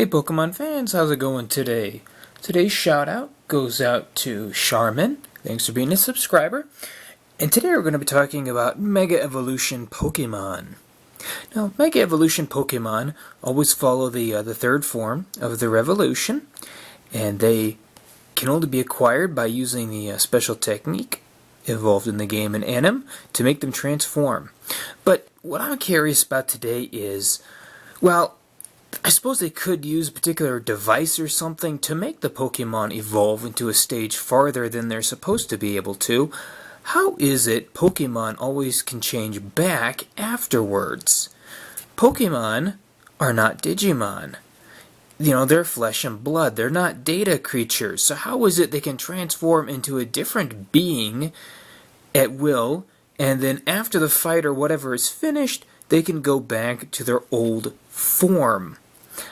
Hey Pokemon fans, how's it going today? Today's shout out goes out to Charmin. Thanks for being a subscriber. And today we're going to be talking about Mega Evolution Pokemon. Now, Mega Evolution Pokemon always follow the third form of their evolution, and they can only be acquired by using the special technique involved in the game in Anim to make them transform. But what I'm curious about today is, well, I suppose they could use a particular device or something to make the Pokemon evolve into a stage farther than they're supposed to be able to. How is it Pokemon always can change back afterwards? Pokemon are not Digimon. You know, they're flesh and blood. They're not data creatures. So how is it they can transform into a different being at will, and then after the fight or whatever is finished, they can go back to their old form?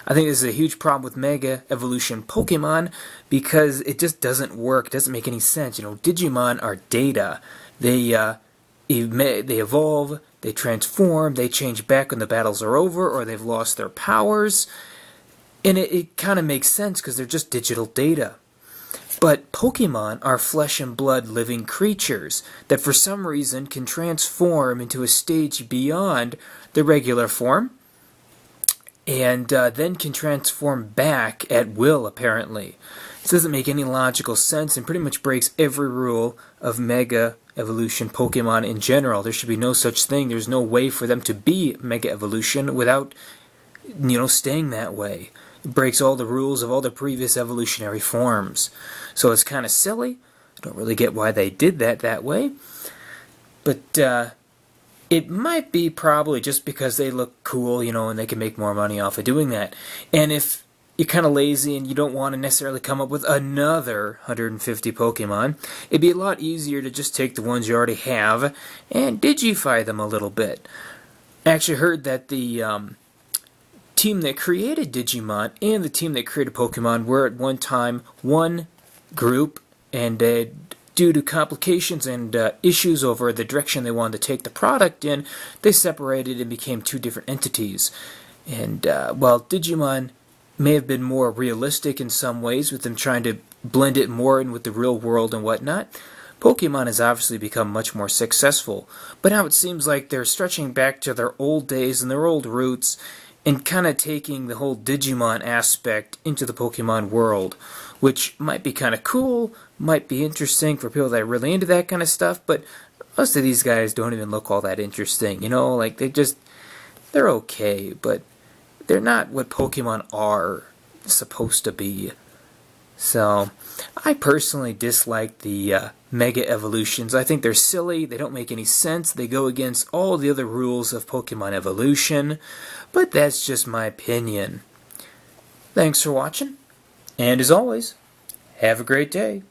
I think this is a huge problem with Mega Evolution Pokemon because it just doesn't work. It doesn't make any sense. You know, Digimon are data. They evolve, they transform, they change back when the battles are over or they've lost their powers. And it kind of makes sense because they're just digital data. But Pokemon are flesh and blood living creatures that for some reason can transform into a stage beyond the regular form, and then can transform back at will, apparently. This doesn't make any logical sense and pretty much breaks every rule of Mega Evolution Pokemon in general. There should be no such thing. There's no way for them to be Mega Evolution without, staying that way. It breaks all the rules of all the previous evolutionary forms. So it's kind of silly. I don't really get why they did that way. But, it might be probably just because they look cool, and they can make more money off of doing that. And if you're kind of lazy and you don't want to necessarily come up with another 150 Pokemon, it'd be a lot easier to just take the ones you already have and digify them a little bit. I actually heard that the team that created Digimon and the team that created Pokemon were at one time one group, and due to complications and issues over the direction they wanted to take the product in, they separated and became two different entities. And while Digimon may have been more realistic in some ways, with them trying to blend it more in with the real world and whatnot, Pokemon has obviously become much more successful. But now it seems like they're stretching back to their old days and their old roots, and kind of taking the whole Digimon aspect into the Pokemon world, which might be kind of cool, might be interesting for people that are really into that kind of stuff, but most of these guys don't even look all that interesting, like they're okay, but they're not what Pokemon are supposed to be. So, I personally dislike the Mega Evolutions. I think they're silly, they don't make any sense, they go against all the other rules of Pokemon evolution, but that's just my opinion. Thanks for watching, and as always, have a great day.